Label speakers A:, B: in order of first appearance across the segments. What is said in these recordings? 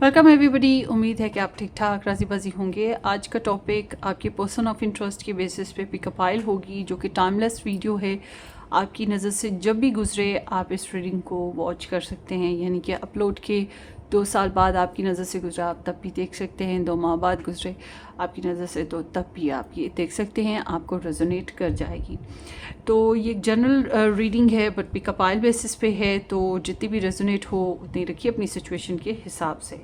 A: Welcome everybody. उम्मीद है कि आप ठीक ठाक राजी बाजी होंगे। आज का टॉपिक आपके पर्सन ऑफ इंटरेस्ट के बेसिस पे पिकअप आइल होगी, जो कि टाइमलेस वीडियो है। आपकी नज़र से जब भी गुजरे आप इस रीडिंग को वॉच कर सकते हैं, यानी कि अपलोड के 2 साल बाद आपकी नज़र से गुजरा आप तब भी देख सकते हैं, 2 माह बाद गुजरे आपकी नज़र से तो तब भी आप ये देख सकते हैं, आपको रेजोनेट कर जाएगी। तो ये जनरल रीडिंग है बट पिकअप आइल बेसिस पे है, तो जितनी भी रेजोनेट हो उतनी रखिए अपनी सिचुएशन के हिसाब से।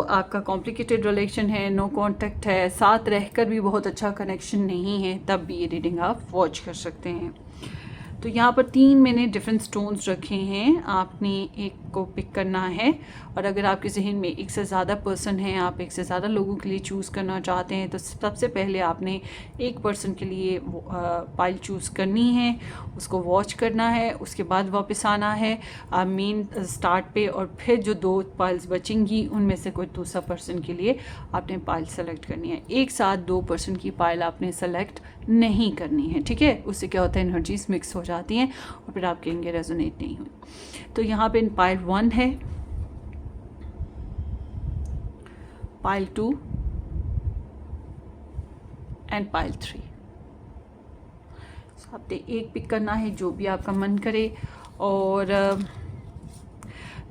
A: आपका कॉम्प्लिकेटेड रिलेशन है, नो कांटेक्ट है, साथ रहकर भी बहुत अच्छा कनेक्शन नहीं है, तब भी ये रीडिंग आप वॉच कर सकते हैं। तो यहाँ पर 3 मैंने डिफरेंट स्टोन्स रखे हैं, आपने एक को पिक करना है। और अगर आपके जहन में एक से ज़्यादा पर्सन है, आप एक से ज़्यादा लोगों के लिए चूज़ करना चाहते हैं, तो सबसे पहले आपने एक पर्सन के लिए पाइल चूज़ करनी है, उसको वॉच करना है, उसके बाद वापस आना है मेन स्टार्ट पे, और फिर जो 2 पाइल्स बचेंगी उनमें से कोई दूसरा पर्सन के लिए आपने पाइल सेलेक्ट करनी है। एक साथ 2 पर्सन की पाइल आपने सेलेक्ट नहीं करनी है, ठीक है। उससे क्या होता है, एनर्जीज मिक्स हो जाती हैं और फिर आप कहेंगे रेजोनेट नहीं हुई। तो यहाँ पे पाइल 1 है, पाइल 2 एंड पाइल 3। आपने एक पिक करना है जो भी आपका मन करे। और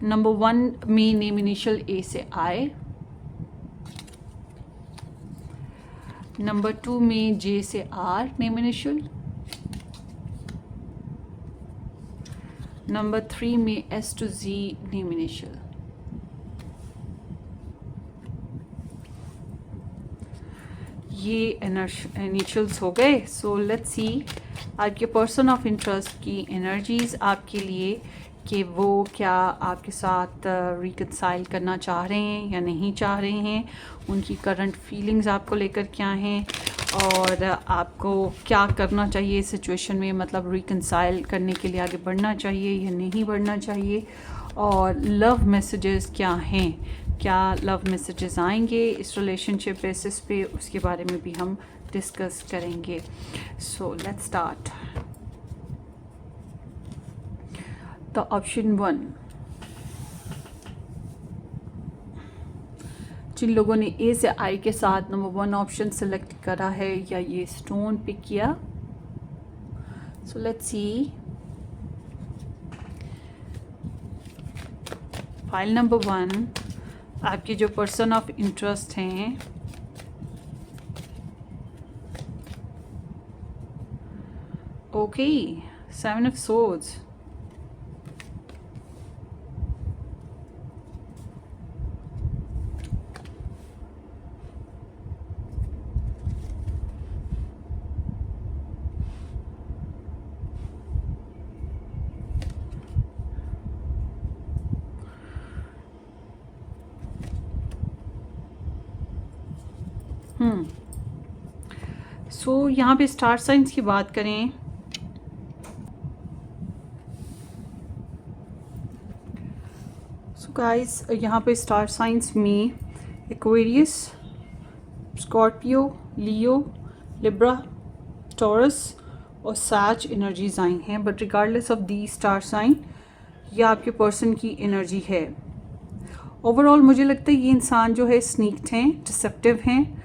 A: नंबर 1 में नेम इनिशियल ए से आए, नंबर 2 में जे से आर नेम इनिशियल, नंबर 3 में S to G name initial. ये इनिशियल्स हो गए। सो लेट्स सी आपके पर्सन ऑफ इंटरेस्ट की एनर्जीज आपके लिए, कि वो क्या आपके साथ रिकंसाइल करना चाह रहे हैं या नहीं चाह रहे हैं, उनकी करंट फीलिंग्स आपको लेकर क्या हैं, और आपको क्या करना चाहिए इस सिचुएशन में, मतलब रिकंसाइल करने के लिए आगे बढ़ना चाहिए या नहीं बढ़ना चाहिए, और लव मैसेजेस क्या हैं, क्या लव मैसेजेस आएंगे इस रिलेशनशिप बेसिस पे, उसके बारे में भी हम डिस्कस करेंगे। So let's start. तो ऑप्शन 1, जिन लोगों ने ए से आई के साथ नंबर 1 ऑप्शन सेलेक्ट करा है या ये स्टोन पिक किया, सो लेट्स सी फाइल नंबर 1। आपके जो पर्सन ऑफ इंटरेस्ट हैं, ओके, 7 ऑफ सोर्ड्स, सो यहाँ पे स्टार साइंस की बात करें, सो गाइस यहाँ पे स्टार साइंस में Aquarius, Scorpio, Leo, Libra, Taurus और सैज एनर्जीज आई हैं। But regardless of the star sign, ये आपके पर्सन की एनर्जी है। ओवरऑल मुझे लगता है ये इंसान जो है स्नीक्ड हैं, डिसेप्टिव हैं।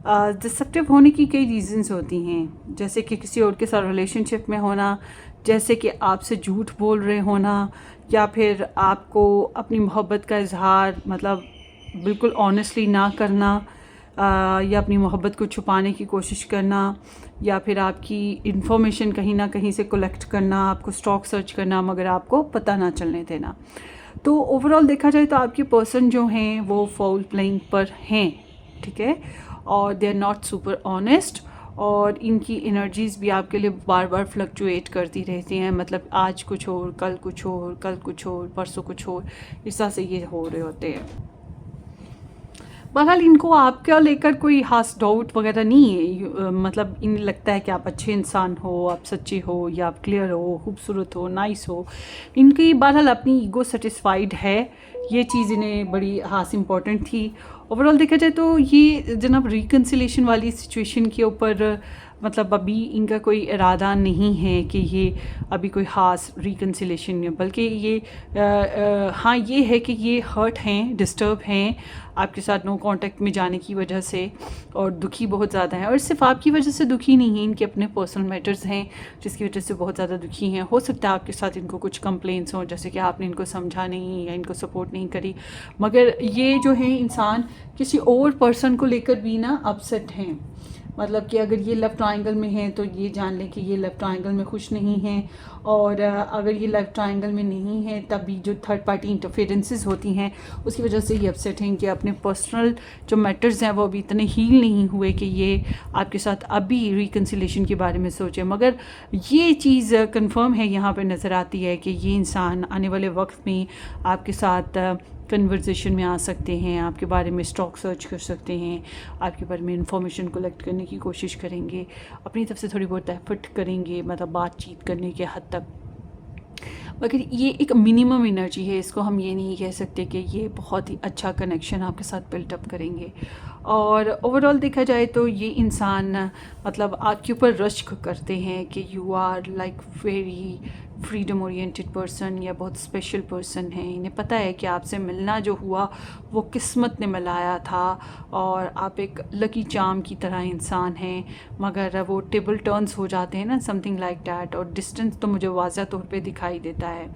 A: डिसेप्टिव होने की कई रीजंस होती हैं, जैसे कि किसी और के साथ रिलेशनशिप में होना, जैसे कि आपसे झूठ बोल रहे होना, या फिर आपको अपनी मोहब्बत का इजहार मतलब बिल्कुल ऑनेस्टली ना करना, या अपनी मोहब्बत को छुपाने की कोशिश करना, या फिर आपकी इंफॉर्मेशन कहीं ना कहीं से कलेक्ट करना, आपको स्टॉक सर्च करना मगर आपको पता ना चलने देना। तो ओवरऑल देखा जाए तो आपके पर्सन जो हैं वो फाउल प्लेइंग पर हैं, ठीक है, और they are not super honest, और इनकी एनर्जीज़ भी आपके लिए बार बार फ्लक्चुएट करती रहती हैं, मतलब आज कुछ और, कल कुछ और, कल कुछ और, परसों कुछ और, इस तरह से ये हो रहे होते हैं। बहरहाल इनको आपका लेकर कोई खास डाउट वगैरह नहीं है, मतलब इन्हें लगता है कि आप अच्छे इंसान हो, आप सच्चे हो, या आप क्लियर हो, खूबसूरत हो, नाइस हो। इनकी बहरहाल अपनी ईगो सेटिस्फाइड है, ये चीज़ इन्हें बड़ी खास इम्पोर्टेंट थी। ओवरऑल देखा जाए तो ये जनाब रिकन्सिलेशन वाली सिचुएशन के ऊपर मतलब अभी इनका कोई इरादा नहीं है कि ये अभी कोई ख़ास रिकन्सिलेशन है, बल्कि ये हाँ ये है कि ये हर्ट हैं, डिस्टर्ब हैं आपके साथ नो कांटेक्ट में जाने की वजह से, और दुखी बहुत ज़्यादा हैं। और सिर्फ आपकी वजह से दुखी नहीं हैं, इनके अपने पर्सनल मैटर्स हैं जिसकी वजह से बहुत ज़्यादा दुखी हैं। हो सकता है आपके साथ इनको कुछ कंप्लेंट्स हों, जैसे कि आपने इनको समझा नहीं या इनको सपोर्ट नहीं करी, मगर ये जो है इंसान किसी और पर्सन को लेकर भी ना अपसेट हैं। मतलब कि अगर ये लव ट्रायंगल में हैं तो ये जान लें कि ये लव ट्रायंगल में खुश नहीं हैं, और अगर ये लव ट्रायंगल में नहीं है तब भी जो थर्ड पार्टी इंटरफेरेंसेस होती हैं उसकी वजह से ये अपसेट हैं कि अपने पर्सनल जो मैटर्स हैं वो अभी इतने हील नहीं हुए कि ये आपके साथ अभी रिकन्सिलेशन के बारे में सोचें। मगर ये चीज़ कंफर्म है, यहाँ पे नज़र आती है कि ये इंसान आने वाले वक्त में आपके साथ कन्वर्सेशन में आ सकते हैं, आपके बारे में स्टॉक सर्च कर सकते हैं, आपके बारे में इंफॉर्मेशन कलेक्ट करने की कोशिश करेंगे, अपनी तरफ से थोड़ी बहुत एफर्ट करेंगे, मतलब बातचीत करने के हद तक। मगर ये एक मिनिमम एनर्जी है, इसको हम ये नहीं कह सकते कि ये बहुत ही अच्छा कनेक्शन आपके साथ बिल्टअप करेंगे। और ओवरऑल देखा जाए तो ये इंसान मतलब आपके ऊपर रश्क करते हैं कि you are like very freedom oriented person या बहुत स्पेशल पर्सन है। इन्हें पता है कि आपसे मिलना जो हुआ वो किस्मत ने मिलाया था, और आप एक लकी चार्म की तरह इंसान हैं, मगर वो टेबल टर्न्स हो जाते हैं ना, समथिंग लाइक डैट। और डिस्टेंस तो मुझे वाज़ह तौर पे दिखाई देता है।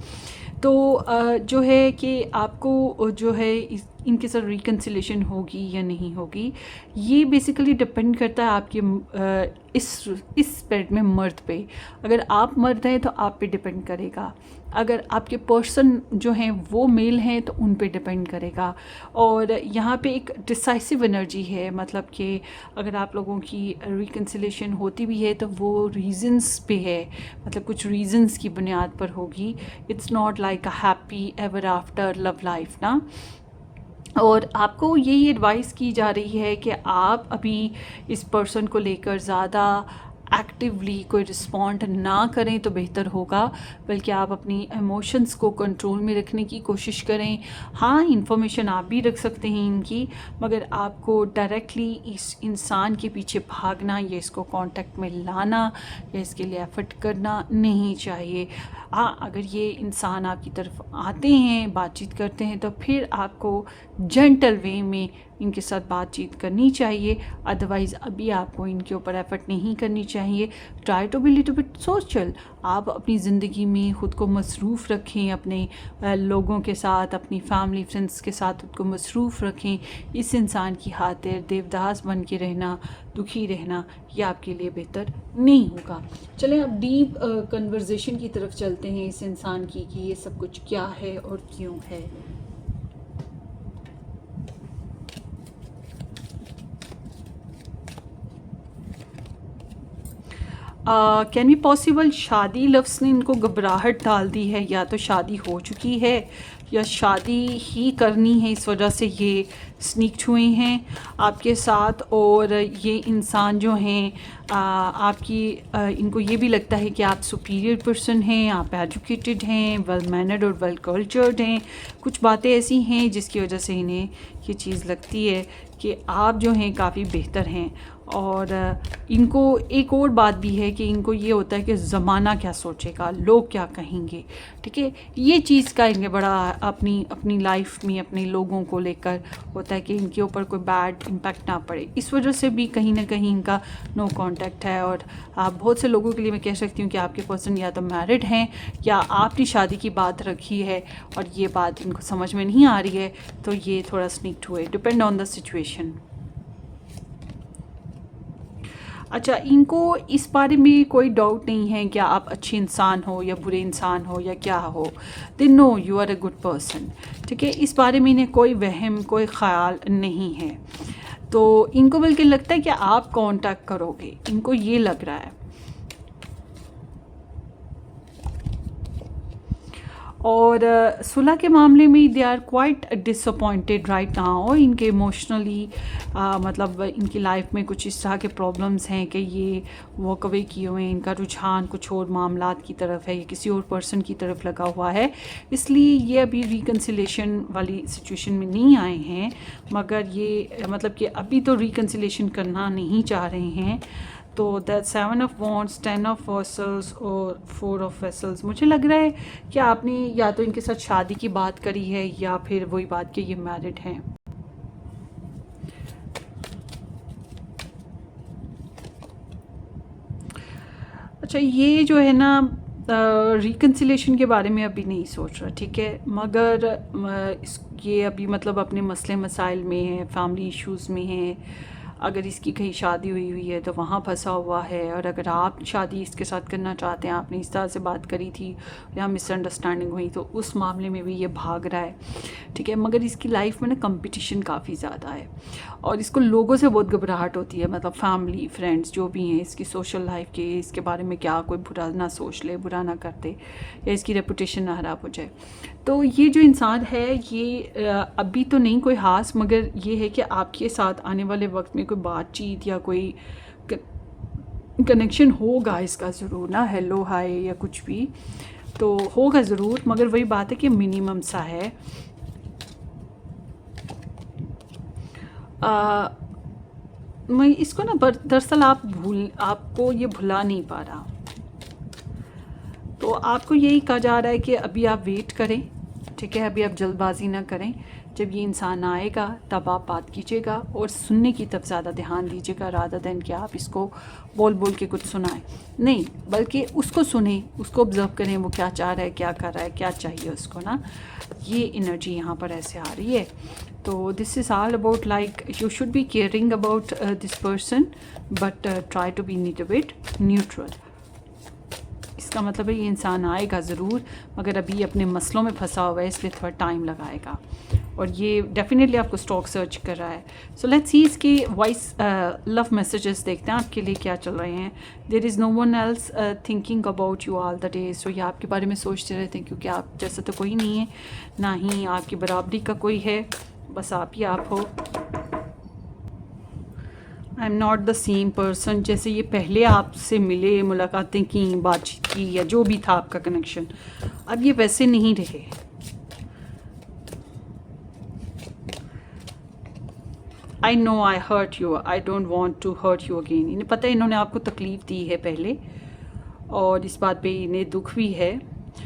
A: तो जो है कि आपको जो है इनके साथ रिकन्सिलेशन होगी या नहीं होगी, ये बेसिकली डिपेंड करता है आपके इस स्पेरिट में मर्द पे। अगर आप मर्द हैं तो आप पे डिपेंड करेगा, अगर आपके पर्सन जो हैं वो मेल हैं तो उन पे डिपेंड करेगा। और यहाँ पे एक डिसाइसिव एनर्जी है, मतलब कि अगर आप लोगों की रिकन्सिलेशन होती भी है तो वो रीजंस पे है, मतलब कुछ रीजंस की बुनियाद पर होगी। It's not like a happy ever after love life ना। और आपको यही एडवाइस की जा रही है कि आप अभी इस पर्सन को लेकर ज़्यादा एक्टिवली कोई रिस्पॉन्ड ना करें तो बेहतर होगा, बल्कि आप अपनी इमोशंस को कंट्रोल में रखने की कोशिश करें। हाँ, इंफॉर्मेशन आप भी रख सकते हैं इनकी, मगर आपको डायरेक्टली इस इंसान के पीछे भागना या इसको कांटेक्ट में लाना या इसके लिए एफर्ट करना नहीं चाहिए। हाँ, अगर ये इंसान आपकी तरफ आते हैं, बातचीत करते हैं, तो फिर आपको जेंटल वे में इनके साथ बातचीत करनी चाहिए। अदरवाइज़ अभी आपको इनके ऊपर एफर्ट नहीं करनी चाहिए। Try to be little bit social. आप अपनी ज़िंदगी में ख़ुद को मसरूफ़ रखें, अपने लोगों के साथ, अपनी फैमिली फ्रेंड्स के साथ ख़ुद को मसरूफ़ रखें। इस इंसान की खातिर देवदास बन के रहना, दुखी रहना, ये आपके लिए बेहतर नहीं होगा। चलें अब डीप कन्वर्सेशन की तरफ चलते हैं इस इंसान की कि ये सब कुछ क्या है और क्यों है। कैन बी पॉसिबल शादी लफ्ज़ ने इनको घबराहट डाल दी है, या तो शादी हो चुकी है या शादी ही करनी है, इस वजह से ये स्नीक हुए हैं आपके साथ। और ये इंसान जो हैं इनको ये भी लगता है कि आप सुपीरियर पर्सन हैं, आप एजुकेटेड हैं, वेल मैनर्ड और वेल कल्चर्ड हैं। कुछ बातें ऐसी हैं जिसकी वजह से इन्हें ये चीज़ लगती है कि आप जो हैं काफ़ी बेहतर हैं। और इनको एक और बात भी है कि इनको ये होता है कि ज़माना क्या सोचेगा, लोग क्या कहेंगे, ठीक है। ये चीज़ का इन्हें बड़ा अपनी लाइफ में अपने लोगों को लेकर होता है कि इनके ऊपर कोई बैड इम्पैक्ट ना पड़े। इस वजह से भी कहीं ना कहीं इनका नो कांटेक्ट है। और आप बहुत से लोगों के लिए मैं कह सकती हूँ कि आपके पर्सन या तो मैरिड हैं या आपने शादी की बात रखी है और ये बात इनको समझ में नहीं आ रही है, तो ये थोड़ा स्नीक्ड हुए, डिपेंड ऑन द सिचुएशन। अच्छा, इनको इस बारे में कोई डाउट नहीं है कि आप अच्छे इंसान हो या बुरे इंसान हो या क्या हो। They know you are a good person, ठीक है। इस बारे में इन्हें कोई वहम, कोई ख्याल नहीं है। तो इनको बल्कि लगता है कि आप कांटेक्ट करोगे, इनको ये लग रहा है। और सुलह के मामले में they are quite disappointed right now. इनके इमोशनली मतलब इनकी लाइफ में कुछ इस तरह के प्रॉब्लम्स हैं कि ये वॉक अवे किए हुए हैं, इनका रुझान कुछ और मामलात की तरफ है, ये किसी और पर्सन की तरफ लगा हुआ है, इसलिए ये अभी रिकन्सिलेशन वाली सिचुएशन में नहीं आए हैं। मगर ये मतलब कि अभी तो रिकन्सिलेशन करना नहीं चाह रहे हैं। तो that 7 of wands, 10 of vessels और 4 ऑफ वेसल्स। मुझे लग रहा है कि आपने या तो इनके साथ शादी की बात करी है या फिर वही बात कि ये मैरिड हैं। अच्छा, ये जो है ना रिकन्सिलेशन के बारे में अभी नहीं सोच रहा, ठीक है, मगर ये अभी मतलब अपने मसले मसाइल में है, फैमिली इश्यूज़ में है। अगर इसकी कहीं शादी हुई है तो वहाँ फंसा हुआ है, और अगर आप शादी इसके साथ करना चाहते हैं, आपने इस तरह से बात करी थी या मिसअंडरस्टैंडिंग हुई, तो उस मामले में भी ये भाग रहा है, ठीक है। मगर इसकी लाइफ में ना कंपटीशन काफ़ी ज़्यादा है और इसको लोगों से बहुत घबराहट होती है, मतलब फैमिली फ्रेंड्स जो भी हैं, इसकी सोशल लाइफ के, इसके बारे में क्या कोई बुरा ना सोच ले, बुरा ना कर दे, या इसकी रेपुटेशन ना ख़राब हो जाए। तो ये जो इंसान है ये अभी तो नहीं कोई ख़ास, मगर ये है कि आपके साथ आने वाले वक्त में कोई बातचीत या कोई कनेक्शन होगा इसका ज़रूर ना, हेलो हाय या कुछ भी तो होगा ज़रूर, मगर वही बात है कि मिनिमम सा है। मैं इसको ना दरअसल आपको ये भुला नहीं पा रहा, तो आपको यही कहा जा रहा है कि अभी आप वेट करें, ठीक है, अभी आप जल्दबाजी ना करें। जब ये इंसान आएगा तब आप बात कीजिएगा और सुनने की तरफ ज़्यादा ध्यान दीजिएगा, रादर देन कि आप इसको बोल बोल के कुछ सुनाएं, नहीं, बल्कि उसको सुने, उसको ऑब्ज़र्व करें, वो क्या चाह रहा है, क्या कर रहा है, क्या चाहिए उसको ना। ये एनर्जी यहाँ पर ऐसे आ रही है। तो this is all about like you should be caring about this person, but try to be little bit neutral. इसका मतलब है ये इंसान आएगा ज़रूर, मगर अभी अपने मसलों में फंसा हुआ है, इसलिए थोड़ा टाइम लगाएगा, और ये डेफिनेटली आपको स्टॉक सर्च कर रहा है। सो लेट्स सी इसकी वॉइस लव मैसेजेस देखते हैं आपके लिए क्या चल रहे हैं। There is no one else thinking about you all the days. तो ये आपके बारे में सोचते रहते हैं, क्योंकि आप जैसा तो कोई नहीं है, ना ही आपकी बराबरी का कोई है, बस आप ही आप हो। I am not the same person, जैसे ये पहले आपसे मिले, मुलाकातें की, बातचीत की, या जो भी था आपका कनेक्शन, अब ये वैसे नहीं रहे। I know I hurt you, I don't want to hurt you again. इन्हें पता है इन्होंने आपको तकलीफ़ दी है पहले, और इस बात पे इन्हें दुख भी है,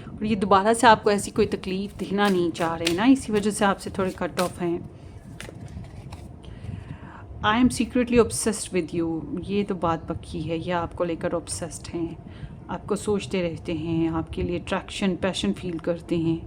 A: और ये दोबारा से आपको ऐसी कोई तकलीफ़ देना नहीं चाह रहे ना, इसी वजह से आपसे थोड़े कट ऑफ हैं। I M secretly obsessed with you, ये तो बात पक्की है, ये आपको लेकर ऑब्सेस्ड हैं, आपको सोचते रहते हैं, आपके लिए अट्रैक्शन, पैशन फील करते हैं।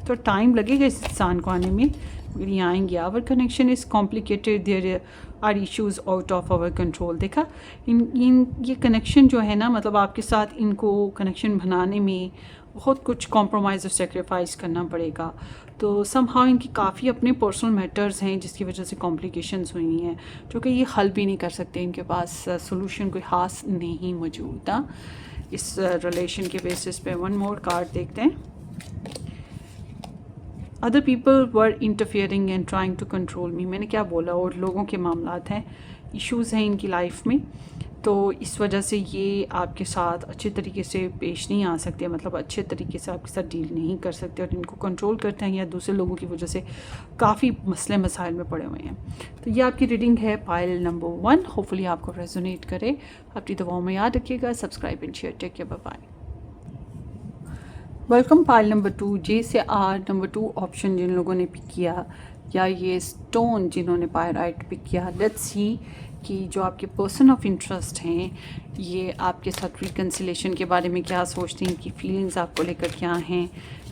A: तो टाइम लगेगा इस इंसान को आने में, मगर ये आएंगे। Our connection is complicated, there are issues out of our control. देखा, ये कनेक्शन जो है ना, मतलब आपके साथ इनको कनेक्शन बनाने में बहुत कुछ कॉम्प्रोमाइज़ और सेक्रीफाइस करना पड़ेगा। तो समहाउ इनकी काफ़ी अपने पर्सनल मैटर्स हैं जिसकी वजह से कॉम्प्लिकेशंस हुई हैं, जो कि ये हल भी नहीं कर सकते, इनके पास सोल्यूशन कोई ख़ास नहीं मौजूद था इस रिलेशन के बेसिस पे। वन मोर कार्ड देखते हैं। Other people were interfering and trying to control me. मैंने क्या बोला, और लोगों के मामलात हैं, इश्यूज़ हैं इनकी लाइफ में, तो इस वजह से ये आपके साथ अच्छे तरीके से पेश नहीं आ सकते, मतलब अच्छे तरीके से आपके साथ डील नहीं कर सकते, और इनको कंट्रोल करते हैं या दूसरे लोगों की वजह से काफ़ी मसले मसाइल में पड़े हुए हैं। तो ये आपकी रीडिंग है पाइल नंबर 1। होपफुली आपको रेजोनेट करे। अपनी दवाओं में याद रखिएगा। Subscribe and share. Take care, bye bye. Welcome pile number 2, J से आर नंबर 2 ऑप्शन जिन लोगों ने पिक किया, या ये स्टोन जिन्होंने पायराइट पिक किया। लेट्स सी कि जो आपके पर्सन ऑफ इंटरेस्ट हैं ये आपके साथ रिकन्सिलेशन के बारे में क्या सोचते हैं, इनकी फीलिंग्स आपको लेकर क्या हैं,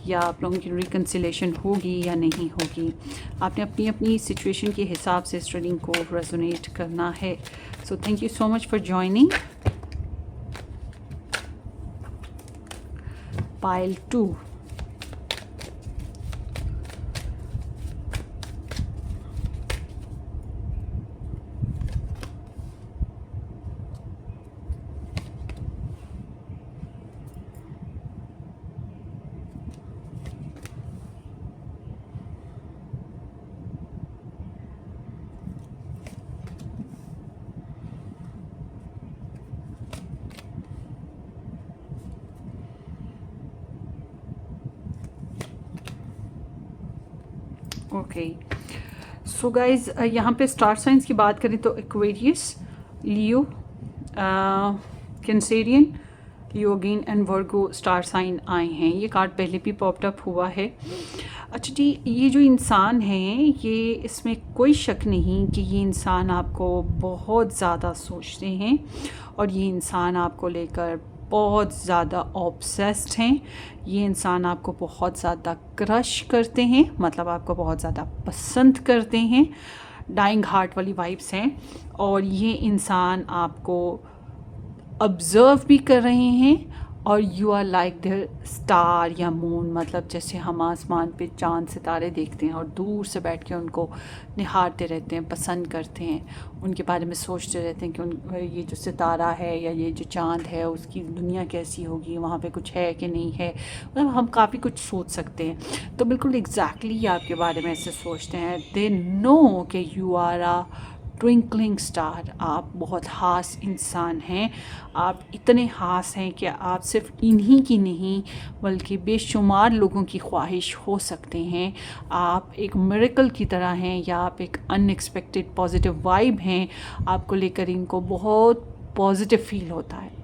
A: या आप लोगों की रिकन्सिलेशन होगी या नहीं होगी। आपने अपनी अपनी सिचुएशन के हिसाब से इस रीडिंग को रेजोनेट करना है। So thank you so much for joining pile 2। Okay, so guys यहाँ पे स्टार साइंस की बात करें तो Aquarius, Leo, Cancerian, Leo again and Virgo star sign आए हैं। ये कार्ड पहले भी पॉप्ड अप हुआ है। अच्छा जी, ये जो इंसान हैं, ये इसमें कोई शक नहीं कि ये इंसान आपको बहुत ज़्यादा सोचते हैं और ये इंसान आपको लेकर बहुत ज़्यादा ऑब्सेस्ड हैं। ये इंसान आपको बहुत ज़्यादा क्रश करते हैं, मतलब आपको बहुत ज़्यादा पसंद करते हैं। डाइंग हार्ट वाली वाइब्स हैं। और ये इंसान आपको ऑब्ज़र्व भी कर रहे हैं और you are like their star या मून, मतलब जैसे हम आसमान पे चांद सितारे देखते हैं और दूर से बैठ के उनको निहारते रहते हैं, पसंद करते हैं, उनके बारे में सोचते रहते हैं कि ये जो सितारा है या ये जो चांद है उसकी दुनिया कैसी होगी, वहाँ पे कुछ है कि नहीं है, मतलब हम काफ़ी कुछ सोच सकते हैं। तो बिल्कुल एग्जैक्टली आपके बारे में ऐसे सोचते हैं। दे नो कि you are a twinkling star, आप बहुत ख़ास इंसान हैं। आप इतने ख़ास हैं कि आप सिर्फ इन्हीं की नहीं बल्कि बेशुमार लोगों की ख्वाहिश हो सकते हैं। आप एक मिरेकल की तरह हैं या आप एक अनएक्सपेक्टेड पॉजिटिव वाइब हैं। आपको लेकर इनको बहुत पॉजिटिव फील होता है,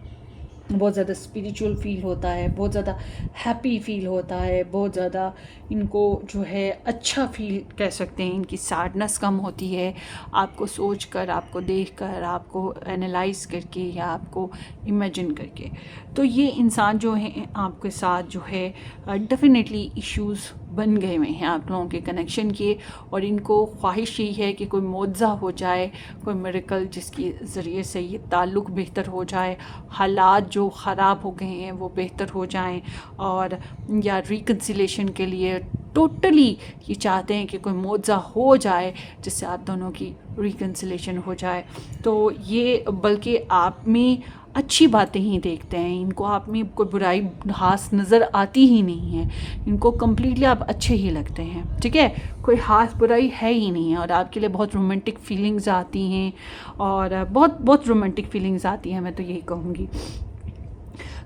A: बहुत ज़्यादा स्पिरिचुअल फील होता है, बहुत ज़्यादा हैप्पी फील होता है, बहुत ज़्यादा इनको जो है अच्छा फील कह सकते हैं। इनकी सैडनेस कम होती है आपको सोच कर, आपको देख कर, आपको एनालाइज करके या आपको इमेजिन करके। तो ये इंसान जो है आपके साथ जो है डेफिनेटली इश्यूज़ बन गए हुए हैं आप लोगों के कनेक्शन के, और इनको ख्वाहिश यही है कि कोई मुआवजा हो जाए, कोई मिरेकल जिसके ज़रिए से ये ताल्लुक़ बेहतर हो जाए, हालात जो ख़राब हो गए हैं वो बेहतर हो जाएं, और या रिकन्सिलेशन के लिए टोटली ये चाहते हैं कि कोई मुआवजा हो जाए जिससे आप दोनों की रिकन्सिलेशन हो जाए। तो ये बल्कि आप में अच्छी बातें ही देखते हैं, इनको आप में कोई बुराई खास नज़र आती ही नहीं है, इनको कम्प्लीटली आप अच्छे ही लगते हैं, ठीक है, कोई खास बुराई है ही नहीं है। और आपके लिए बहुत रोमांटिक फीलिंग्स आती हैं और बहुत बहुत रोमांटिक फीलिंग्स आती हैं, मैं तो यही कहूँगी।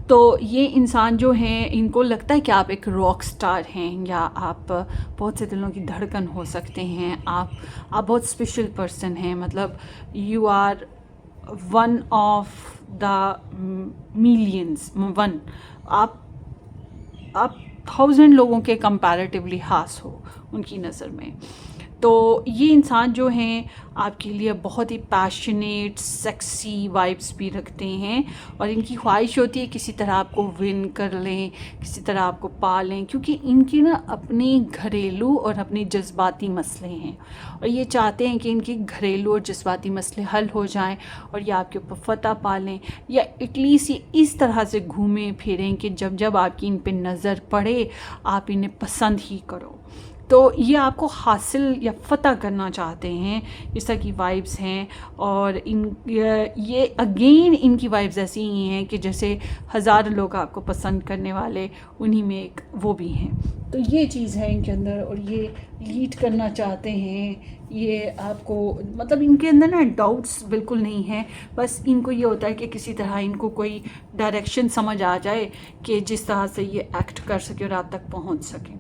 A: तो ये इंसान जो हैं इनको लगता है कि आप एक रॉक स्टार हैं या आप बहुत से दिलों की धड़कन हो सकते हैं, आप बहुत स्पेशल पर्सन हैं, मतलब you are one of the millions one, आप 1000 लोगों के कंपैरेटिवली खास हो उनकी नज़र में। तो ये इंसान जो हैं आपके लिए बहुत ही पैशनेट सेक्सी वाइब्स भी रखते हैं और इनकी ख्वाहिश होती है किसी तरह आपको विन कर लें, किसी तरह आपको पा लें, क्योंकि इनकी ना अपने घरेलू और अपने जज्बाती मसले हैं और ये चाहते हैं कि इनके घरेलू और जज्बाती मसले हल हो जाएं और ये आपके ऊपर फतह पा लें, या एटलीस्ट ये इस तरह से घूमें फिरें कि जब जब आपकी इन पे नज़र पड़े आप इन्हें पसंद ही करो। तो ये आपको हासिल या फ़तह करना चाहते हैं, इस तरह की वाइब्स हैं। और ये अगेन इनकी वाइब्स ऐसी ही हैं कि जैसे हज़ारों लोग आपको पसंद करने वाले, उन्हीं में एक वो भी हैं। तो ये चीज़ है इनके अंदर और ये लीड करना चाहते हैं। ये आपको मतलब इनके अंदर ना डाउट्स बिल्कुल नहीं है, बस इनको ये होता है कि किसी तरह इनको कोई डायरेक्शन समझ आ जाए कि जिस तरह से ये एक्ट कर सके और आप तक पहुँच सकें।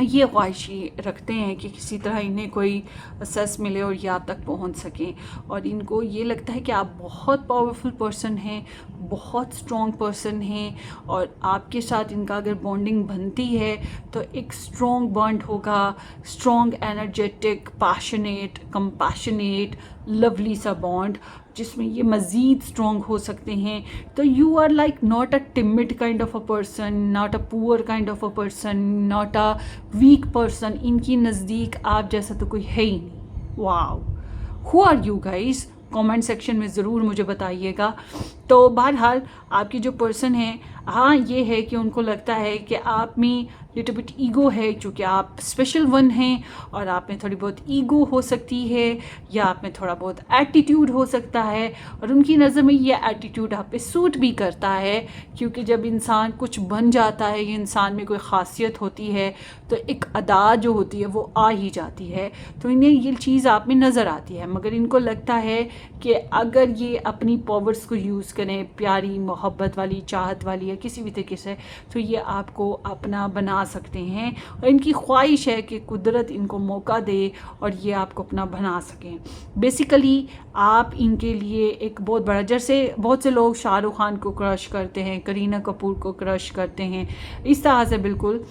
A: ये ख्वाहिश रखते हैं कि किसी तरह इन्हें कोई सक्सेस मिले और ये आप तक पहुंच सकें। और इनको ये लगता है कि आप बहुत पावरफुल पर्सन हैं, बहुत स्ट्रॉन्ग पर्सन हैं, और आपके साथ इनका अगर बॉन्डिंग बनती है तो एक स्ट्रॉन्ग बॉन्ड होगा, strong energetic passionate compassionate lovely सा बॉन्ड जिसमें ये मज़ीद स्ट्रॉन्ग हो सकते हैं। तो you are like not a timid kind of a person, not a poor kind of a person, not a weak person. इनकी नज़दीक आप जैसा तो कोई है ही नहीं। Wow, who are you guys? Comment section में ज़रूर मुझे बताइएगा। तो बहरहाल आपकी जो पर्सन है, हाँ ये है कि उनको लगता है कि आप में लिटिल बिट ईगो है, चूँकि आप स्पेशल वन हैं और आप में थोड़ी बहुत ईगो हो सकती है या आप में थोड़ा बहुत एटीट्यूड हो सकता है, और उनकी नज़र में ये एटीट्यूड आप पे सूट भी करता है, क्योंकि जब इंसान कुछ बन जाता है, ये इंसान में कोई ख़ासियत होती है तो एक अदा जो होती है वो आ ही जाती है, तो इन्हें ये चीज़ आप में नज़र आती है। मगर इनको लगता है कि अगर ये अपनी पावर्स को यूज़ करें प्यारी मोहब्बत वाली चाहत वाली या किसी भी तरीके से, तो ये आपको अपना बना सकते हैं। और इनकी ख्वाहिश है कि कुदरत इनको मौका दे और ये आपको अपना बना सकें। बेसिकली आप इनके लिए एक बहुत बड़ा, जैसे बहुत से लोग शाहरुख खान को क्रश करते हैं, करीना कपूर को क्रश करते हैं, इस तरह से बिल्कुल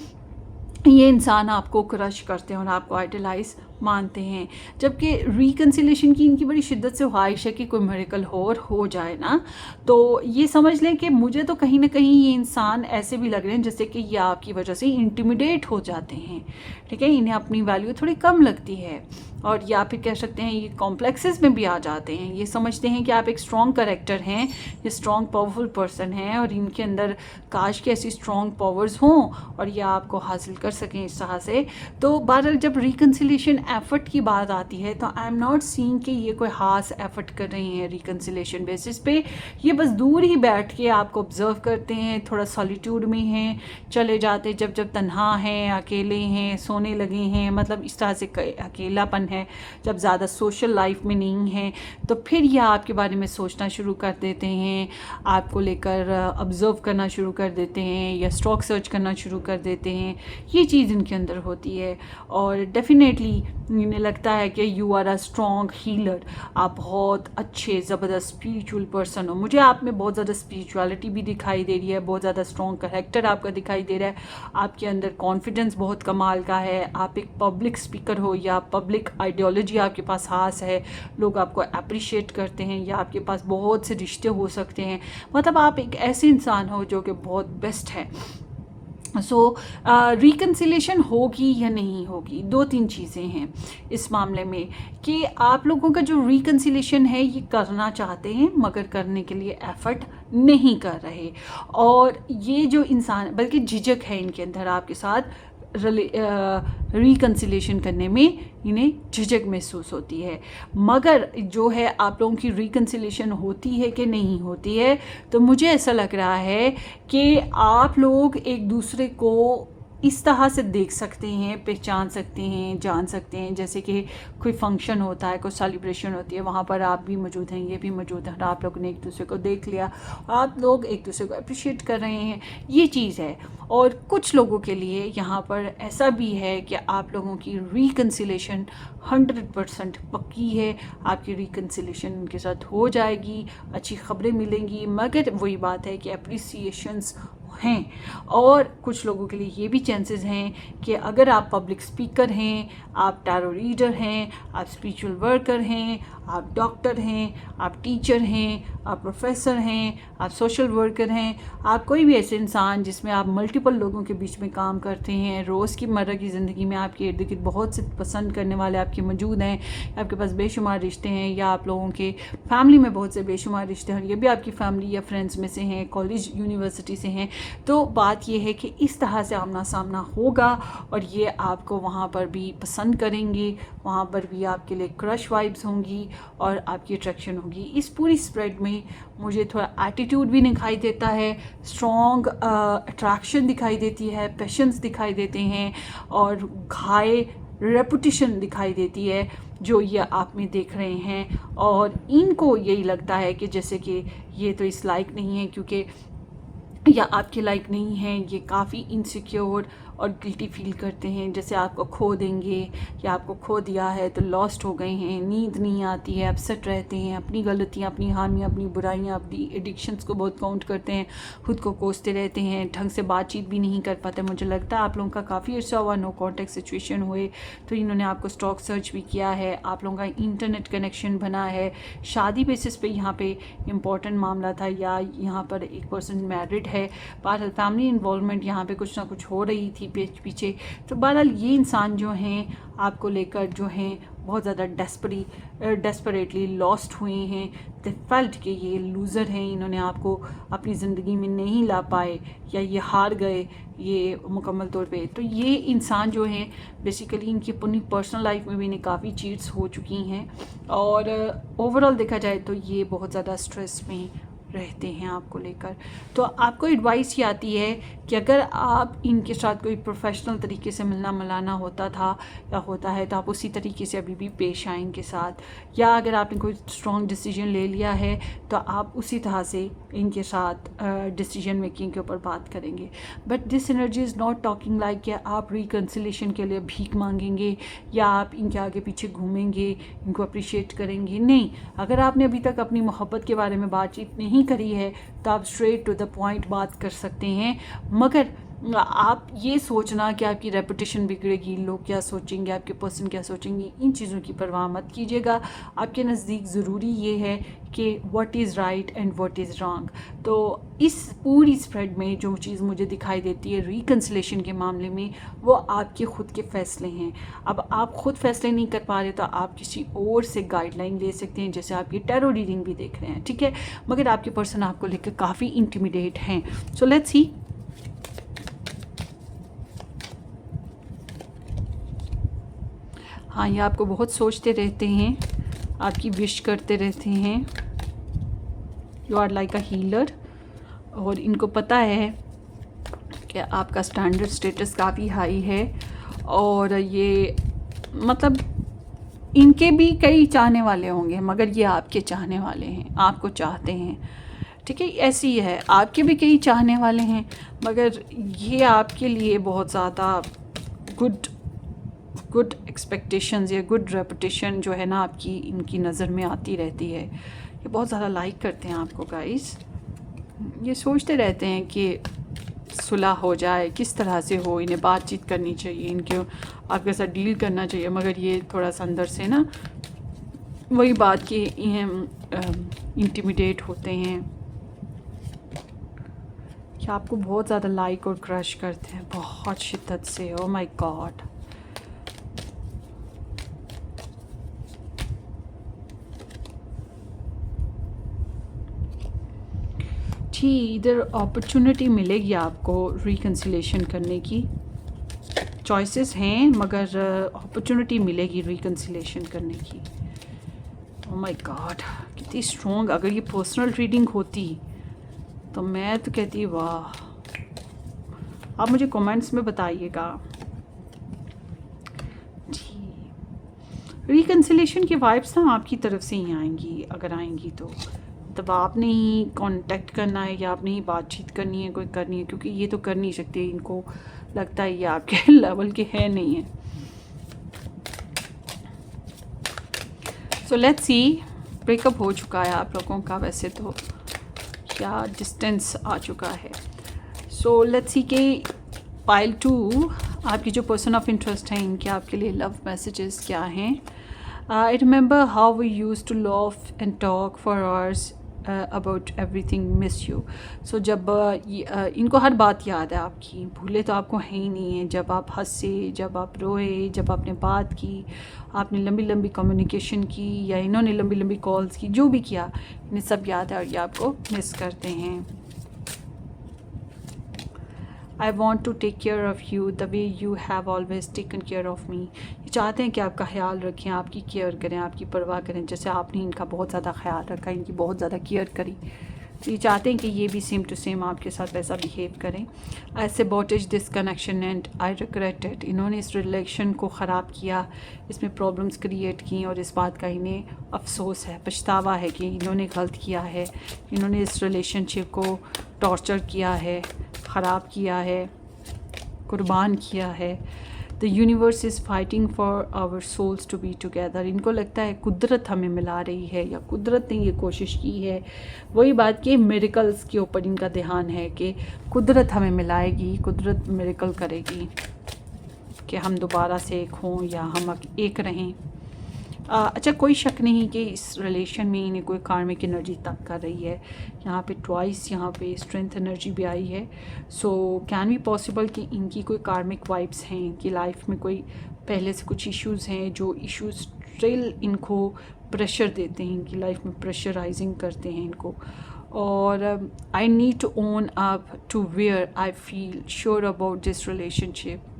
A: ये इंसान आपको क्रश करते हैं और आपको आइडलाइज मानते हैं। जबकि रिकन्सिलेशन की इनकी बड़ी शिद्दत से ख्वाहिश है कि कोई मिरेकल हो जाए ना, तो ये समझ लें कि मुझे तो कहीं ना कहीं ये इंसान ऐसे भी लग रहे हैं जैसे कि ये आपकी वजह से इंटिमिडेट हो जाते हैं, ठीक है, इन्हें अपनी वैल्यू थोड़ी कम लगती है। और या फिर कह सकते हैं ये कॉम्प्लेक्सेस में भी आ जाते हैं, ये समझते हैं कि आप एक स्ट्रॉन्ग कैरेक्टर हैं, ये स्ट्रॉन्ग पावरफुल पर्सन हैं और इनके अंदर काश के ऐसी स्ट्रॉन्ग पावर्स हों और ये आपको हासिल कर सकें इस तरह से। तो बहरहाल जब रिकन्सिलेशन एफर्ट की बात आती है तो आई एम नॉट सीइंग कि ये कोई खास एफर्ट कर रही हैं रिकन्सिलेशन बेसिस पे, ये बस दूर ही बैठ के आपको ऑब्जर्व करते हैं, थोड़ा सॉलिट्यूड में हैं, चले जाते जब तन्हा हैं, अकेले हैं, सोने लगे हैं, मतलब इस तरह से अकेलापन है, जब ज़्यादा सोशल लाइफ में नहीं है, तो फिर ये आपके बारे में सोचना शुरू कर देते हैं, आपको लेकर ऑब्जर्व करना शुरू कर देते हैं या स्टॉक सर्च करना शुरू कर देते हैं। ये चीज़ इनके अंदर होती है और डेफिनेटली इन्हें लगता है कि you are a strong healer, आप बहुत अच्छे ज़बरदस्त स्पिरिचुअल पर्सन हो। मुझे आप में बहुत ज़्यादा स्पिरिचुअलिटी भी दिखाई दे रही है, बहुत ज़्यादा स्ट्रॉन्ग कैरेक्टर आपका दिखाई दे रहा है, आपके अंदर कॉन्फिडेंस बहुत कमाल का है, आप एक पब्लिक स्पीकर हो या पब्लिक आइडियोलॉजी आपके पास खास है, लोग आपको अप्रिशिएट करते हैं या आपके पास बहुत से रिश्ते हो सकते हैं, मतलब आप एक ऐसे इंसान हो जो कि बहुत बेस्ट है। सो रिकन्सिलेशन होगी या नहीं होगी, दो तीन चीज़ें हैं इस मामले में कि आप लोगों का जो रिकन्सिलेशन है ये करना चाहते हैं मगर करने के लिए एफर्ट नहीं कर रहे, और ये जो इंसान बल्कि झिझक है इनके अंदर आपके साथ रिकन्सिलेशन करने में, इन्हें झिझक महसूस होती है। मगर जो है आप लोगों की रिकन्सिलेशन होती है कि नहीं होती है, तो मुझे ऐसा लग रहा है कि आप लोग एक दूसरे को इस तरह से देख सकते हैं, पहचान सकते हैं, जान सकते हैं, जैसे कि कोई फंक्शन होता है, कोई सेलिब्रेशन होती है, वहाँ पर आप भी मौजूद हैं, ये भी मौजूद है और आप लोगों ने एक दूसरे को देख लिया, आप लोग एक दूसरे को अप्रिशिएट कर रहे हैं, ये चीज़ है। और कुछ लोगों के लिए यहाँ पर ऐसा भी है कि आप लोगों की रिकन्सिलेशन 100% पक्की है, आपकी रिकन्सिलेशन उनके साथ हो जाएगी, अच्छी खबरें मिलेंगी, मगर वही बात है कि अप्रिसिएशंस हैं। और कुछ लोगों के लिए ये भी चांसेस हैं कि अगर आप पब्लिक स्पीकर हैं, आप टैरो रीडर हैं, आप स्पिरिचुअल वर्कर हैं, आप डॉक्टर हैं, आप टीचर हैं, आप प्रोफेसर हैं, आप सोशल वर्कर हैं, आप कोई भी ऐसे इंसान जिसमें आप मल्टीपल लोगों के बीच में काम करते हैं, रोज़ की मर्रा की ज़िंदगी में आपके इर्द गिर्द बहुत से पसंद करने वाले आपके मौजूद हैं, आपके पास बेशुमार रिश्ते हैं, या आप लोगों के फैमिली में बहुत से बेशुमार रिश्ते हैं, ये भी आपकी फैमिली या फ्रेंड्स में से हैं, कॉलेज यूनिवर्सिटी से हैं, तो बात यह है कि इस तरह से आमना सामना होगा और ये आपको वहाँ पर भी पसंद करेंगे, वहाँ पर भी आपके लिए क्रश वाइब्स होंगी और आपकी अट्रैक्शन होगी। इस पूरी स्प्रेड में मुझे थोड़ा एटीट्यूड भी दिखाई देता है, स्ट्रॉन्ग अट्रैक्शन दिखाई देती है, पैशंस दिखाई देते हैं और हाई रेपुटेशन दिखाई देती है जो ये आप में देख रहे हैं। और इनको यही लगता है कि जैसे कि ये तो इस लायक नहीं है क्योंकि या आपके लायक नहीं है, ये काफ़ी इनसिक्योर और गिल्टी फील करते हैं, जैसे आपको खो देंगे या आपको खो दिया है तो लॉस्ट हो गए हैं, नींद नहीं आती है, अपसेट रहते हैं, अपनी गलतियाँ, अपनी हामियाँ, अपनी बुराइयाँ, अपनी एडिक्शंस को बहुत काउंट करते हैं, खुद को कोसते रहते हैं, ढंग से बातचीत भी नहीं कर पाते। मुझे लगता है आप लोगों का काफ़ी अर्सा हुआ नो कॉन्टैक्ट सिचुएशन हुए तो इन्होंने आपको स्टॉक सर्च भी किया है, आप लोगों का इंटरनेट कनेक्शन बना है, शादी बेसिस पे यहाँ पे इम्पॉर्टेंट मामला था या यहाँ पर एक पर्सन मैरिड है, बहरहाल फैमिली इन्वॉल्वमेंट यहाँ पे कुछ ना कुछ हो रही थी पीछे। तो बहरहाल ये इंसान जो हैं आपको लेकर जो हैं बहुत ज़्यादा डेस्परेटली लॉस्ट हुए हैं, दे फेल्ट कि ये लूज़र हैं, इन्होंने आपको अपनी ज़िंदगी में नहीं ला पाए या ये हार गए ये मुकम्मल तौर पे। तो ये इंसान जो हैं बेसिकली इनकी अपनी पर्सनल लाइफ में भी इन्हें काफ़ी चीट्स हो चुकी हैं और ओवरऑल देखा जाए तो ये बहुत ज़्यादा स्ट्रेस में रहते हैं आपको लेकर। तो आपको एडवाइस ये आती है कि अगर आप इनके साथ कोई प्रोफेशनल तरीके से मिलना मिलाना होता था या होता है, तो आप उसी तरीके से अभी भी पेश आए इनके साथ, या अगर आपने कोई स्ट्रॉन्ग डिसीजन ले लिया है तो आप उसी तरह से इनके साथ डिसीजन मेकिंग के ऊपर बात करेंगे। But this energy is not talking like कि आप रिकन्सिलेशन के लिए भीख मांगेंगे या आप इनके आगे पीछे घूमेंगे, इनको अप्रिशिएट करेंगे। नहीं, अगर आपने अभी तक अपनी मोहब्बत के बारे में बातचीत नहीं करी है तो आप स्ट्रेट टू द पॉइंट बात कर सकते हैं। मगर आप ये सोचना कि आपकी रेपुटेशन बिगड़ेगी, लोग क्या सोचेंगे, आपके पर्सन क्या सोचेंगे, इन चीज़ों की परवाह मत कीजिएगा। आपके नज़दीक ज़रूरी ये है कि what is right and what is wrong. तो इस पूरी स्प्रेड में जो चीज़ मुझे दिखाई देती है रिकन्सिलेशन के मामले में, वो आपके ख़ुद के फ़ैसले हैं। अब आप ख़ुद फैसले नहीं कर पा रहे तो आप किसी और से गाइडलाइन ले सकते हैं, जैसे आप ये टैरो रीडिंग भी देख रहे हैं, ठीक है। मगर आपके पर्सन आपको लेकर काफ़ी इंटिमिडेट हैं। सो लेट्स सी। हाँ, ये आपको बहुत सोचते रहते हैं, आपकी विश करते रहते हैं। You are like a healer, और इनको पता है कि आपका स्टैंडर्ड स्टेटस काफ़ी हाई है, और ये मतलब इनके भी कई चाहने वाले होंगे, मगर ये आपके चाहने वाले हैं, आपको चाहते हैं, ठीक है। ऐसी ही है, आपके भी कई चाहने वाले हैं, मगर ये आपके लिए बहुत ज़्यादा गुड एक्सपेक्टेशंस या गुड रेपुटेशन जो है ना आपकी इनकी नज़र में आती रहती है। ये बहुत ज़्यादा लाइक करते हैं आपको गाइस। ये सोचते रहते हैं कि सुलह हो जाए, किस तरह से हो, इन्हें बातचीत करनी चाहिए, इनके आपके साथ डील करना चाहिए, मगर ये थोड़ा सा अंदर से ना वही बात कि इंटिमिडेट होते हैं कि आपको बहुत ज़्यादा लाइक और क्रश करते हैं, बहुत शिद्दत से। Oh my God. जी, इधर अपॉर्चुनिटी मिलेगी आपको रिकन्सिलेशन करने की, चॉइसेस हैं मगर अपॉर्चुनिटी मिलेगी रिकन्सिलेशन करने की। ओह माय गॉड, कितनी स्ट्रॉन्ग। अगर ये पर्सनल रीडिंग होती तो मैं तो कहती वाह। आप मुझे कमेंट्स में बताइएगा। जी, रिकन्सिलेशन की वाइब्स ना आपकी तरफ से ही आएंगी, अगर आएंगी तो तब आपने ही कांटेक्ट करना है या आपने ही बातचीत करनी है, कोई करनी है, क्योंकि ये तो कर नहीं सकते, इनको लगता है ये आपके लेवल के है नहीं है। सो लेट्स सी, ब्रेकअप हो चुका है आप लोगों का वैसे तो, क्या डिस्टेंस आ चुका है। सो लेट्स सी के पाइल 2, आपकी जो पर्सन ऑफ इंटरेस्ट हैं, इनके आपके लिए लव मैसेजेस क्या हैं। I remember how we use to love and talk for hours about everything, miss you. So जब इनको हर बात याद है आपकी, भूले तो आपको है ही नहीं है। जब आप हंसे, जब आप रोए, जब आपने बात की, आपने लंबी लंबी कम्युनिकेशन की या इन्होंने लंबी लंबी कॉल्स की, जो भी किया, इन्हें सब याद है और ये आपको मिस करते हैं। I want to take care of you the way you have always taken care of me. ये चाहते हैं कि आपका ख्याल रखें, आपकी केयर करें, आपकी परवाह करें, जैसे आपने इनका बहुत ज़्यादा ख्याल रखा, इनकी बहुत ज़्यादा केयर करी। तो ये चाहते हैं कि ये भी सेम टू सेम आपके साथ वैसा बिहेव करें। I sabotage this connection and I regret it. इन्होंने इस रिलेशन को ख़राब किया, इसमें प्रॉब्लम्स क्रिएट की, और इस बात का इन्हें अफसोस है, पछतावा है कि इन्होंने गलत किया है, इन्होंने इस रिलेशनशिप को टॉर्चर किया है, ख़राब किया है, कुर्बान किया है। The universe is fighting for our souls to be together. इनको लगता है कुदरत हमें मिला रही है या कुदरत ने ये कोशिश की है। वही बात कि मिरेकल्स के ऊपर इनका ध्यान है कि कुदरत हमें मिलाएगी, कुदरत मिरेकल करेगी कि हम दोबारा से एक हों या हम एक रहें। अच्छा, कोई शक नहीं कि इस रिलेशन में इन्हें कोई कार्मिक एनर्जी तक कर रही है। यहाँ पे ट्वाइस, यहाँ पे स्ट्रेंथ एनर्जी भी आई है। सो कैन बी पॉसिबल कि इनकी कोई कार्मिक वाइब्स हैं कि लाइफ में कोई पहले से कुछ इश्यूज़ हैं, जो इश्यूज स्टिल इनको प्रेशर देते हैं, इनकी लाइफ में प्रेशराइजिंग करते हैं इनको। और I need to own up to where I feel sure about this relationship.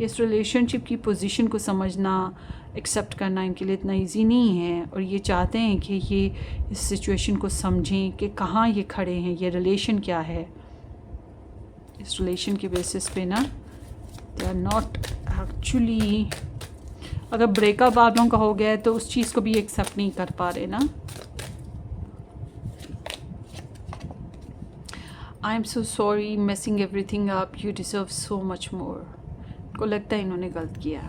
A: इस रिलेशनशिप की पोजीशन को समझना, एक्सेप्ट करना इनके लिए इतना इजी नहीं है, और ये चाहते हैं कि ये इस सिचुएशन को समझें कि कहाँ ये खड़े हैं, ये रिलेशन क्या है। इस रिलेशन के बेसिस पे ना दे आर नॉट एक्चुअली, अगर ब्रेकअप आप लोगों का हो गया है तो उस चीज़ को भी एक्सेप्ट नहीं कर पा रहे ना। I am so sorry messing everything up, you deserve so much more. को लगता है इन्होंने गलत किया,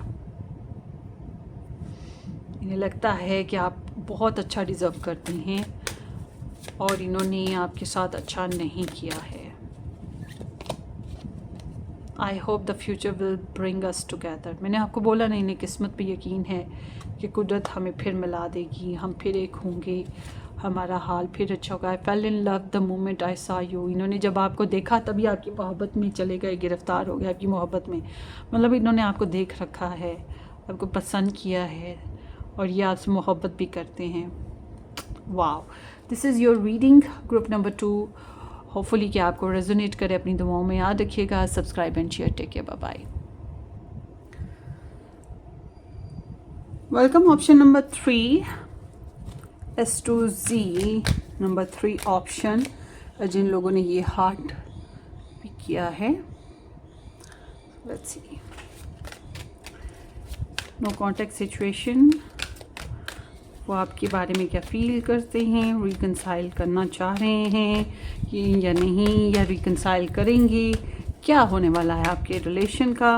A: इन्हें लगता है कि आप बहुत अच्छा डिज़र्व करते हैं और इन्होंने आपके साथ अच्छा नहीं किया है। I hope the future will bring us together. मैंने आपको बोला नहीं, इन्हें किस्मत पे यकीन है कि कुदरत हमें फिर मिला देगी, हम फिर एक होंगे, हमारा हाल फिर अच्छा होगा। I fell in love the moment I saw you. इन्होंने जब आपको देखा तभी आपकी मोहब्बत में चले गए, गिरफ्तार हो गए आपकी मोहब्बत में। मतलब इन्होंने आपको देख रखा है, आपको पसंद किया है और ये आपसे मोहब्बत भी करते हैं। Wow, this is your reading group number 2। Hopefully कि आपको रेजोनेट करे। अपनी दुआओं में याद रखिएगा। Subscribe and share. Take care, bye bye. Welcome option number 3 S to Z number 3 option, जिन लोगों ने ये हार्ट पिक किया है। Let's see, no contact situation, वो आपके बारे में क्या फील करते हैं, रिकंसाइल करना चाह रहे हैं ये या नहीं, या रिकंसाइल करेंगे, क्या होने वाला है आपके रिलेशन का।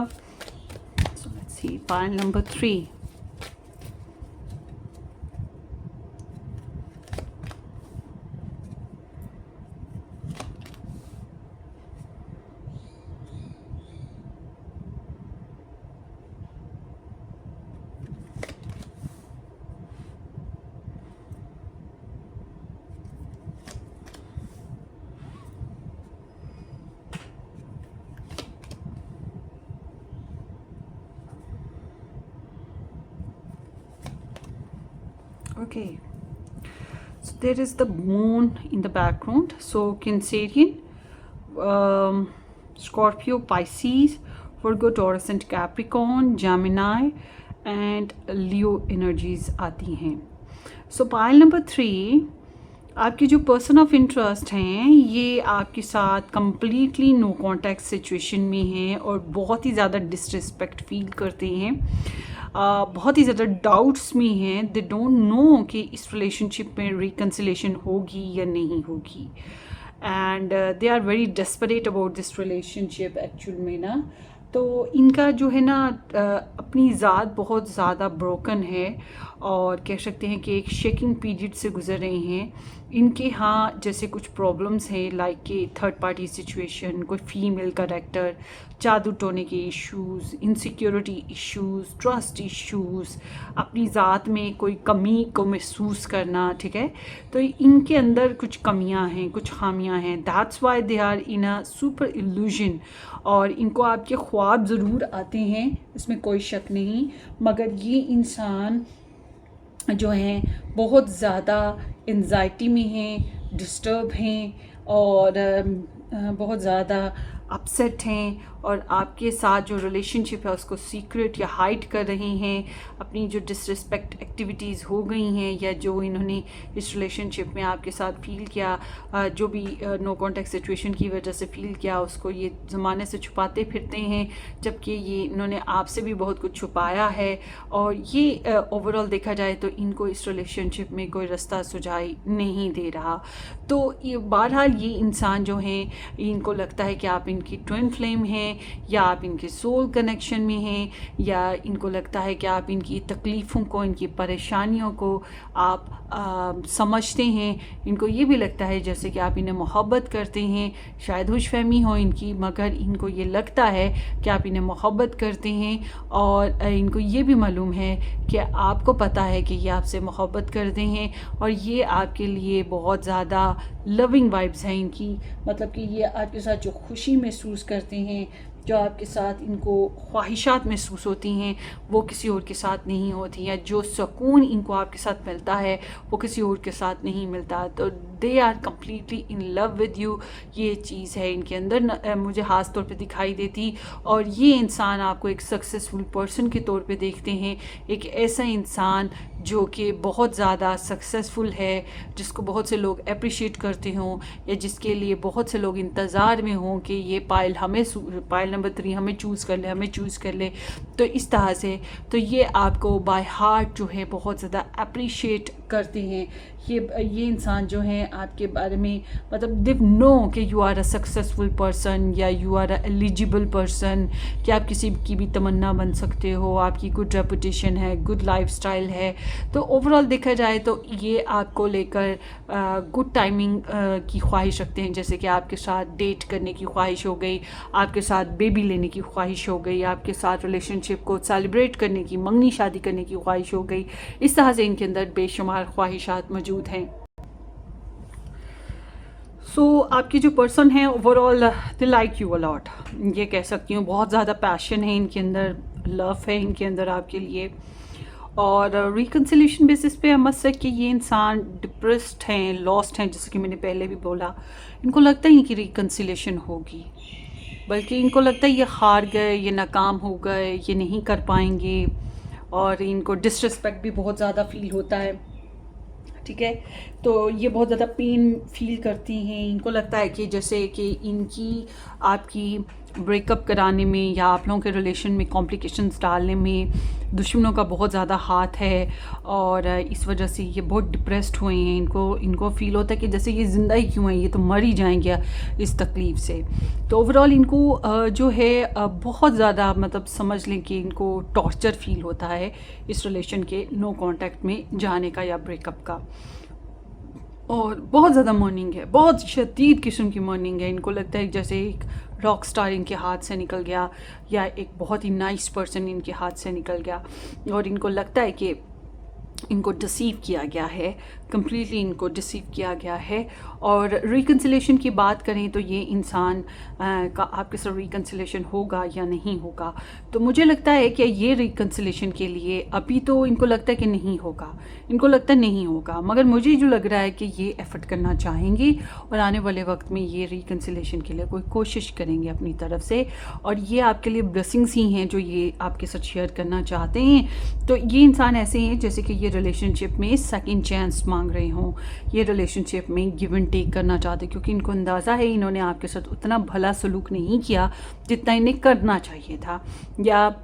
A: सो let's C, pile number 3। Okay, so there is the moon in the background. So Cancerian, Scorpio, Pisces, Virgo, Taurus and Capricorn, Gemini and Leo energies आती हैं। So pile number 3, आपके जो पर्सन ऑफ इंटरेस्ट हैं ये आपके साथ completely no contact situation में हैं और बहुत ही ज़्यादा डिसरिस्पेक्ट फील करते हैं, बहुत ही ज़्यादा डाउट्स में हैं। दे डोंट नो कि इस रिलेशनशिप में रिकन्सिलेशन होगी या नहीं होगी, and they are very desperate about this relationship actual में ना। तो इनका जो है ना अपनी ज़ात बहुत ज़्यादा ब्रोकन है और कह सकते हैं कि एक शेकिंग पीरियड से गुजर रहे हैं। इनके यहाँ जैसे कुछ प्रॉब्लम्स हैं, लाइक कि थर्ड पार्टी सिचुएशन, कोई फीमेल कैरेक्टर, जादू टोने के issues, insecurity issues, trust issues, अपनी ज़ात में कोई कमी को महसूस करना, ठीक है। तो इनके अंदर कुछ कमियां हैं, कुछ खामियां हैं। That's why they are in a super illusion. और इनको आपके ख्वाब ज़रूर आते हैं, इसमें कोई शक नहीं, मगर ये इंसान जो हैं बहुत ज़्यादा एंजाइटी में हैं, डिस्टर्ब हैं और बहुत ज़्यादा अपसेट हैं और आपके साथ जो रिलेशनशिप है उसको सीक्रेट या हाइड कर रहे हैं। अपनी जो डिसरिस्पेक्ट एक्टिविटीज़ हो गई हैं या जो इन्होंने इस रिलेशनशिप में आपके साथ फील किया, जो भी नो कॉन्टैक्ट सिचुएशन की वजह से फील किया, उसको ये ज़माने से छुपाते फिरते हैं, जबकि ये इन्होंने आपसे भी बहुत कुछ छुपाया है। और ये ओवरऑल देखा जाए तो इनको इस रिलेशनशिप में कोई रास्ता सुझाई नहीं दे रहा। तो ये बहरहाल ये इंसान जो हैं इनको लगता है कि आप इनकी ट्विन फ्लेम हैं या आप इनके सोल कनेक्शन में हैं, या इनको लगता है कि आप इनकी तकलीफ़ों को, इनकी परेशानियों को आप समझते हैं। इनको ये भी लगता है जैसे कि आप इन्हें मोहब्बत करते हैं। शायद खुशफहमी हो इनकी, मगर इनको ये लगता है कि आप इन्हें मोहब्बत करते हैं और इनको ये भी मालूम है कि आपको पता है कि ये आपसे मोहब्बत करते हैं और ये आपके लिए बहुत ज़्यादा लविंग वाइब्स हैं इनकी। मतलब कि ये आपके साथ जो खुशी महसूस करते हैं, जो आपके साथ इनको ख्वाहिशात महसूस होती हैं वो किसी और के साथ नहीं होती, या जो सुकून इनको आपके साथ मिलता है वो किसी और के साथ नहीं मिलता। तो they are completely in love with you, ये चीज़ है इनके अंदर मुझे ख़ास तौर पे दिखाई देती। और ये इंसान आपको एक सक्सेसफुल पर्सन के तौर पे देखते हैं, एक ऐसा इंसान जो कि बहुत ज़्यादा सक्सेसफुल है, जिसको बहुत से लोग अप्रिशिएट करते हों, या जिसके लिए बहुत से लोग इंतज़ार में हों कि ये पायल नंबर 3 हमें चूज़ कर ले, हमें चूज़ कर ले। तो इस तरह से तो ये आपको बाय हार्ट जो है बहुत ज़्यादा अप्रिशिएट करते हैं। ये इंसान जो हैं आपके बारे में मतलब दे नो कि you are a successful person, या you are a eligible person, कि आप किसी की भी तमन्ना बन सकते हो, आपकी गुड रेपुटेशन है, गुड लाइफस्टाइल है। तो ओवरऑल देखा जाए तो ये आपको लेकर गुड टाइमिंग की ख्वाहिश रखते हैं, जैसे कि आपके साथ डेट करने की ख्वाहिश हो गई, आपके साथ बेबी लेने की ख्वाहिश हो गई, आपके साथ रिलेशनशिप को सेलिब्रेट करने की, मंगनी शादी करने की ख्वाहिश हो गई। इस तरह से इनके अंदर बेशुमार ख्वाहिशात मौजूद हैं। आपकी जो पर्सन है overall they like you a lot, ये कह सकती हूँ। बहुत ज़्यादा पैशन है इनके अंदर, लव है इनके अंदर आपके लिए। और रिकन्सिलेशन बेसिस पे हम मत कि ये इंसान डिप्रेस्ड हैं, लॉस्ट हैं, जैसे कि मैंने पहले भी बोला। इनको लगता ही नहीं कि रिकन्सिलेशन होगी, बल्कि इनको लगता है ये हार गए, ये नाकाम हो गए, ये नहीं कर पाएंगे। और इनको डिसरिस्पेक्ट भी बहुत ज़्यादा फील होता है, ठीक है। तो ये बहुत ज़्यादा पेन फील करती हैं। इनको लगता है कि जैसे कि इनकी आपकी ब्रेकअप कराने में या आप लोगों के रिलेशन में कॉम्प्लिकेशंस डालने में दुश्मनों का बहुत ज़्यादा हाथ है, और इस वजह से ये बहुत डिप्रेस्ड हुए हैं। इनको फ़ील होता है कि जैसे ये ज़िंदा ही क्यों हैं, ये तो मर ही जाएंगे इस तकलीफ़ से। तो ओवरऑल इनको जो है बहुत ज़्यादा मतलब समझ लें कि इनको टॉर्चर फील होता है इस रिलेशन के नो कॉन्टैक्ट में जाने का या ब्रेकअप का। और बहुत ज़्यादा मॉर्निंग है, बहुत शदीद किस्म की मॉर्निंग है। इनको लगता है जैसे एक रॉक स्टार इनके हाथ से निकल गया, या एक बहुत ही नाइस पर्सन इनके हाथ से निकल गया। और इनको लगता है कि इनको डिसीव किया गया है, कम्प्लीटली इनको डिसीव किया गया है। और रिकन्सिलेशन की बात करें तो ये इंसान का आपके साथ रिकन्सिलेशन होगा या नहीं होगा। तो मुझे लगता है कि ये रिकन्सिलेशन के लिए अभी तो इनको लगता है कि नहीं होगा, इनको लगता है नहीं होगा, मगर मुझे जो लग रहा है कि ये एफर्ट करना चाहेंगे और आने वाले वक्त में ये रिकन्सिलेशन के लिए कोई कोशिश करेंगे अपनी तरफ से। और ये आपके लिए ब्लेसिंग्स ही हैं जो ये आपके साथ शेयर करना चाहते हैं। तो ये इंसान ऐसे हैं जैसे कि ये रिलेशनशिप में सेकंड चांस मांग रहे हों, ये रिलेशनशिप में गिव एंड टेक करना चाहते, क्योंकि इनको अंदाज़ा है इन्होंने आपके साथ उतना भला सलूक नहीं किया जितना इन्हें करना चाहिए था, या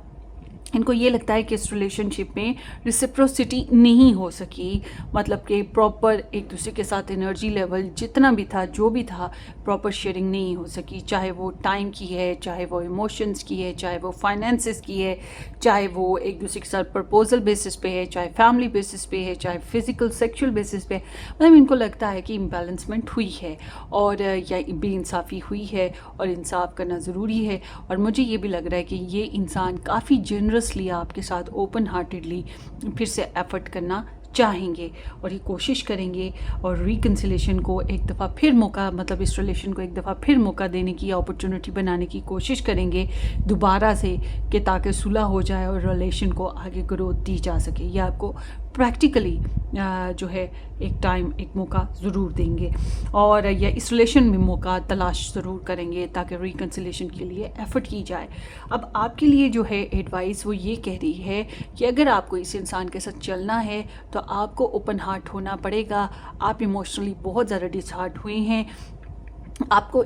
A: इनको ये लगता है कि इस रिलेशनशिप में रिसिप्रोसिटी नहीं हो सकी, मतलब कि प्रॉपर एक दूसरे के साथ एनर्जी लेवल जितना भी था, जो भी था, प्रॉपर शेयरिंग नहीं हो सकी। चाहे वो टाइम की है, चाहे वो इमोशंस की है, चाहे वो फाइनेंसेस की है, चाहे वो एक दूसरे के साथ प्रपोजल बेसिस पे है, चाहे फैमिली बेसिस पे है, चाहे फिजिकल सेक्सुअल बेसिस पे। मतलब इनको लगता है कि इम्बैलेंसमेंट हुई है और या बेइंसाफ़ी हुई है, और इंसाफ करना ज़रूरी है। और मुझे ये भी लग रहा है कि ये इंसान काफ़ी जनरसली आपके साथ ओपन हार्टेडली फिर से एफर्ट करना चाहेंगे, और ये कोशिश करेंगे और रिकन्सिलेशन को एक दफ़ा फिर मौका, मतलब इस रिलेशन को एक दफ़ा फिर मौका देने की, अपॉर्चुनिटी बनाने की कोशिश करेंगे दोबारा से, कि ताकि सुलह हो जाए और रिलेशन को आगे ग्रोथ दी जा सके। ये आपको प्रैक्टिकली जो है एक टाइम, एक मौका ज़रूर देंगे, और या इस रिलेशन में मौका तलाश ज़रूर करेंगे ताकि रिकन्सिलेशन के लिए एफ़र्ट की जाए। अब आपके लिए जो है एडवाइस वो ये कह रही है कि अगर आपको इस इंसान के साथ चलना है तो आपको ओपन हार्ट होना पड़ेगा। आप इमोशनली बहुत ज़्यादा डिसहार्ट हुए हैं, आपको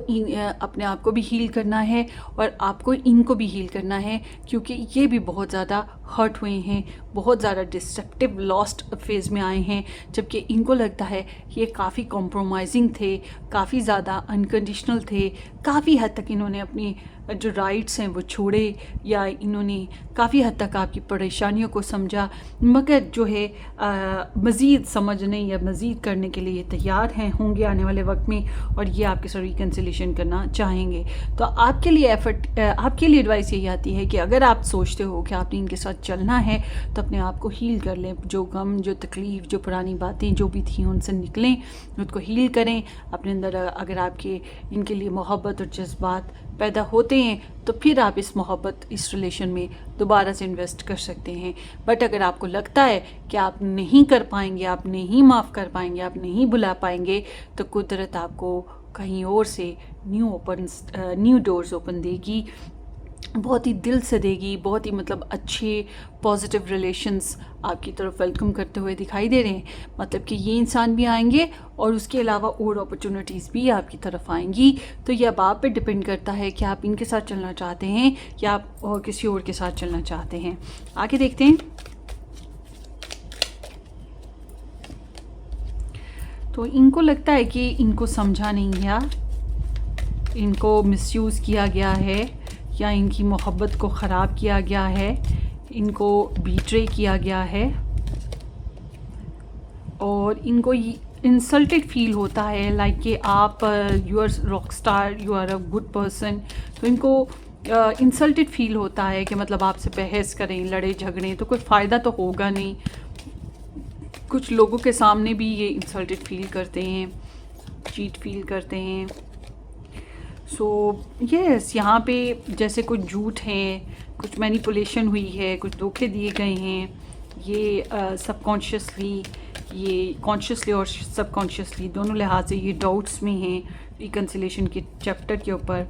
A: अपने आप को भी हील करना है और आपको इनको भी हील करना है, क्योंकि ये भी बहुत ज़्यादा हर्ट हुए हैं, बहुत ज़्यादा डिस्ट्रक्टिव लॉस्ट फेज़ में आए हैं, जबकि इनको लगता है ये काफ़ी कॉम्प्रोमाइजिंग थे, काफ़ी ज़्यादा अनकंडीशनल थे, काफ़ी हद तक इन्होंने अपनी जो राइट्स हैं वो छोड़े, या इन्होंने काफ़ी हद तक आपकी परेशानियों को समझा, मगर जो है मज़ीद समझने या मज़ीद करने के लिए तैयार हैं, होंगे आने वाले वक्त में, और ये आपके साथ रिकन्सिलेशन करना चाहेंगे। तो आपके लिए एडवाइस यही आती है कि अगर आप सोचते हो कि आपने इनके साथ साथ चलना है तो अपने आप को हील कर लें, जो गम, जो तकलीफ़, जो पुरानी बातें जो भी थी उनसे निकलें, खुद को हील करें अपने अंदर। अगर आपके इनके लिए मोहब्बत और जज्बात पैदा होते हैं तो फिर आप इस मोहब्बत, इस रिलेशन में दोबारा से इन्वेस्ट कर सकते हैं। बट अगर आपको लगता है कि आप नहीं कर पाएंगे, आप नहीं माफ़ कर पाएंगे, आप नहीं भुला पाएंगे, तो कुदरत आपको कहीं और से न्यू डोर्स ओपन देगी, बहुत ही दिल से देगी, बहुत ही मतलब अच्छे पॉजिटिव रिलेशंस आपकी तरफ वेलकम करते हुए दिखाई दे रहे हैं। मतलब कि ये इंसान भी आएंगे और उसके अलावा और अपॉर्चुनिटीज़ भी आपकी तरफ आएंगी। तो ये अब आप पे डिपेंड करता है कि आप इनके साथ चलना चाहते हैं या आप और किसी और के साथ चलना चाहते हैं। आगे देखते हैं। तो इनको लगता है कि इनको समझा नहीं गया, इनको मिसयूज़ किया गया है या इनकी मोहब्बत को ख़राब किया गया है, इनको बीट्रे किया गया है और इनको इंसल्टेड फील होता है, लाइक कि आप you are rock star, you are a good person. तो इनको इंसल्टेड फील होता है कि मतलब आपसे बहस करें, लड़े झगड़ें तो कोई फ़ायदा तो होगा नहीं। कुछ लोगों के सामने भी ये इंसल्टेड फील करते हैं, चीट फील करते हैं। सो यस, यहाँ पे जैसे कुछ झूठ है, कुछ मैनिपुलेशन हुई है, कुछ धोखे दिए गए हैं। ये सबकॉन्शियसली, ये कॉन्शियसली और सबकॉन्शियसली दोनों लिहाज से ये डाउट्स में हैं रिकन्सिलेशन के चैप्टर के ऊपर।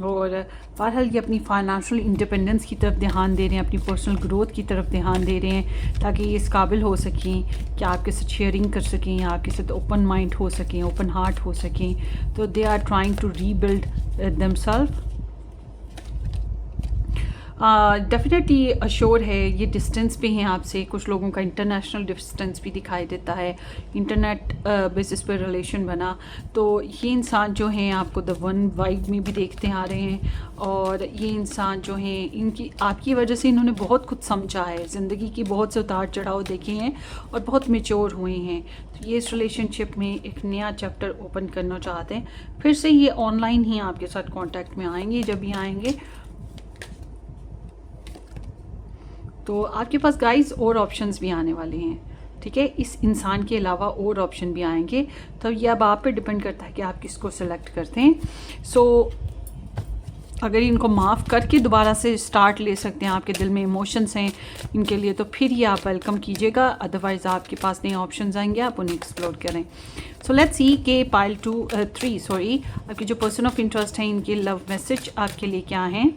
A: और बहरहाल ये अपनी फाइनेंशियल इंडिपेंडेंस की तरफ ध्यान दे रहे हैं, अपनी पर्सनल ग्रोथ की तरफ ध्यान दे रहे हैं, ताकि ये इस काबिल हो सकें कि आपके साथ शेयरिंग कर सकें, आपके साथ ओपन माइंड हो सकें, ओपन हार्ट हो सकें। तो they are trying to rebuild themselves. Definitely assure है, ये डिस्टेंस पे हैं आपसे। कुछ लोगों का इंटरनेशनल डिस्टेंस भी दिखाई देता है, इंटरनेट बेसिस पर रिलेशन बना। तो ये इंसान जो हैं आपको द वन वाइब में भी देखते आ रहे हैं और ये इंसान जो हैं इनकी आपकी वजह से इन्होंने बहुत कुछ समझा है, ज़िंदगी की बहुत से उतार चढ़ाव देखे हैं और बहुत मेच्योर हुए हैं। तो ये इस रिलेशनशिप में एक नया चैप्टर ओपन करना चाहते हैं। फिर से ये ऑनलाइन ही आपके साथ कॉन्टैक्ट में आएंगे, जब भी आएंगे तो आपके पास गाइस और ऑप्शंस भी आने वाले हैं। ठीक है, इस इंसान के अलावा और ऑप्शन भी आएंगे। तो ये अब आप पे डिपेंड करता है कि आप किसको सेलेक्ट करते हैं। सो अगर इनको माफ़ करके दोबारा से स्टार्ट ले सकते हैं, आपके दिल में इमोशंस हैं इनके लिए, तो फिर ये आप वेलकम कीजिएगा। अदरवाइज़ आपके पास नए ऑप्शंस आएंगे, आप उन्हें एक्सप्लोर करें। सो लेट्स सी के पाइल 3 आपके जो पर्सन ऑफ इंटरेस्ट हैं इनके लव मैसेज आपके लिए क्या हैं।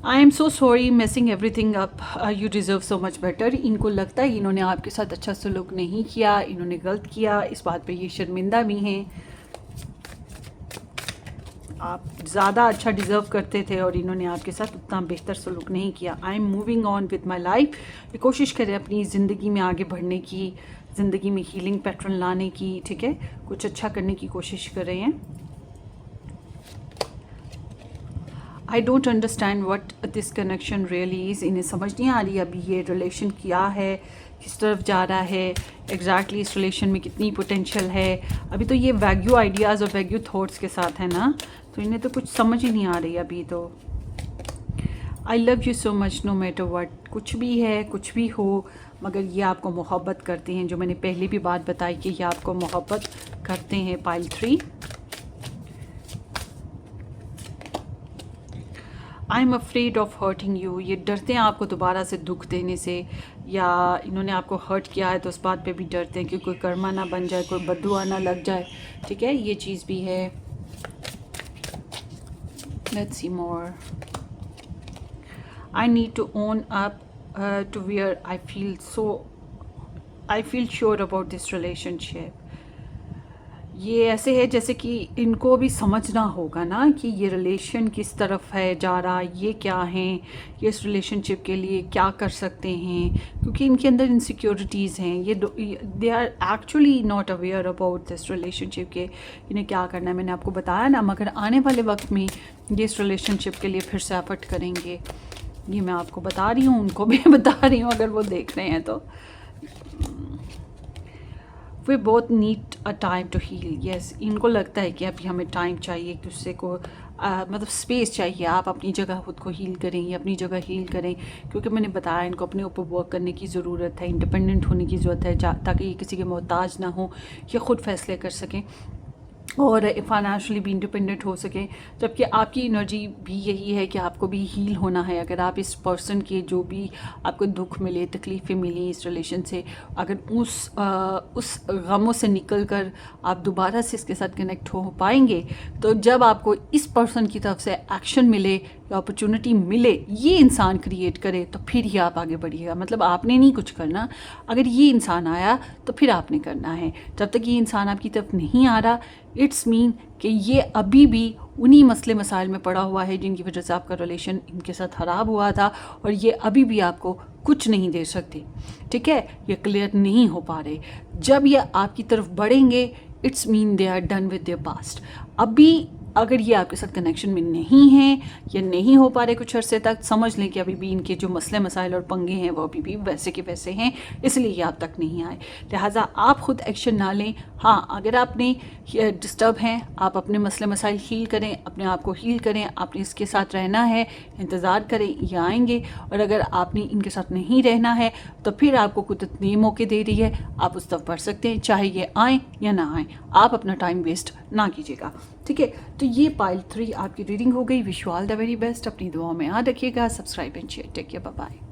A: I am so sorry messing everything up, you deserve so much better. इनको लगता है इन्होंने आपके साथ अच्छा सलूक नहीं किया, इन्होंने गलत किया, इस बात पे ये शर्मिंदा भी हैं। आप ज़्यादा अच्छा डिज़र्व करते थे और इन्होंने आपके साथ उतना बेहतर सलूक नहीं किया। I am moving on with my life. ये कोशिश करें अपनी ज़िंदगी में आगे बढ़ने की, ज़िंदगी में हीलिंग पैटर्न लाने की। ठीक है, कुछ अच्छा करने की कोशिश कर रहे हैं। I don't understand what this connection really is. इन्हें समझ नहीं आ रही अभी ये रिलेशन क्या है, किस तरफ जा रहा है, एग्जैक्टली इस रिलेशन में कितनी पोटेंशियल है। अभी तो ये वैग्यू आइडियाज़ और वैग्यू थॉट्स के साथ है ना, तो इन्हें तो कुछ समझ ही नहीं आ रही अभी। तो I love you so much no matter what, कुछ भी है, कुछ भी हो, मगर ये आपको मोहब्बत करते हैं। जो मैंने पहले भी बात बताई कि ये आपको मोहब्बत करते हैं। Pile 3, I am afraid of hurting you. ये डरते हैं आपको दोबारा से दुख देने से, या इन्होंने आपको हर्ट किया है तो उस बात पे भी डरते हैं कि कोई कर्मा ना बन जाए, कोई बद्दुआ ना लग जाए। ठीक है, ये चीज़ भी है। Let's see more. I need to own up to where I feel sure about this relationship. ये ऐसे है जैसे कि इनको भी समझना होगा ना कि ये रिलेशन किस तरफ है जा रहा, ये क्या हैं, ये इस रिलेशनशिप के लिए क्या कर सकते हैं, क्योंकि इनके अंदर इनसिक्योरिटीज़ हैं। ये they are actually not aware about this relationship के इन्हें क्या करना है। मैंने आपको बताया ना, मगर आने वाले वक्त में ये इस रिलेशनशिप के लिए फिर से एफर्ट करेंगे। ये मैं आपको बता रही हूँ, उनको भी बता रही हूँ, अगर वो देख रहे हैं तो। वे बहुत need a time to heal. Yes, इनको लगता है कि अभी हमें टाइम चाहिए, एक दूसरे को मतलब स्पेस चाहिए। आप अपनी जगह खुद को हील करें या अपनी जगह हील करें, क्योंकि मैंने बताया इनको अपने ऊपर वर्क करने की ज़रूरत है, इंडिपेंडेंट होने की ज़रूरत है, ताकि ये किसी के मोहताज ना हो, ये खुद फैसले कर सकें और फाइनेंशियली भी इंडिपेंडेंट हो सकें। जबकि आपकी एनर्जी भी यही है कि आपको भी हील होना है। अगर आप इस पर्सन के जो भी आपको दुख मिले, तकलीफ़ें मिली इस रिलेशन से, अगर उस गमों से निकल कर आप दोबारा से इसके साथ कनेक्ट हो पाएंगे, तो जब आपको इस पर्सन की तरफ से एक्शन मिले या अपॉर्चुनिटी मिले, ये इंसान क्रिएट करे, तो फिर ही आप आगे बढ़िएगा। मतलब आपने नहीं कुछ करना, अगर ये इंसान आया तो फिर आपने करना है। जब तक ये इंसान आपकी तरफ नहीं आ रहा, इट्स मीन कि ये अभी भी उन्हीं मसले मसाइल में पड़ा हुआ है जिनकी वजह से आपका रिलेशन इनके साथ ख़राब हुआ था, और ये अभी भी आपको कुछ नहीं दे सकते। ठीक है, ये क्लियर नहीं हो पा रहे। जब ये आपकी तरफ बढ़ेंगे, it's mean they are done with their past. अभी अगर ये आपके साथ कनेक्शन में नहीं है या नहीं हो पा रहे कुछ अरसे तक, समझ लें कि अभी भी इनके जो मसले मसाइल और पंगे हैं वो अभी भी वैसे के वैसे हैं, इसलिए ये आप तक नहीं आए। लिहाजा आप खुद एक्शन ना लें। हाँ, अगर आपने डिस्टर्ब हैं, आप अपने मसले मसाइल हील करें, अपने आप को हील करें। आपने इसके साथ रहना है, इंतज़ार करें, ये आएंगे। और अगर आपने इनके साथ नहीं रहना है, तो फिर आपको कुदरत नए मौके दे रही है, आप उस तरफ बढ़ सकते हैं, चाहे ये आएँ या ना आएँ। आप अपना टाइम वेस्ट ना कीजिएगा। ठीक है, तो ये पाइल 3 आपकी रीडिंग हो गई। Wish you all the very best. अपनी दुआओं में याद रखिएगा। Subscribe and share. Take care, bye bye.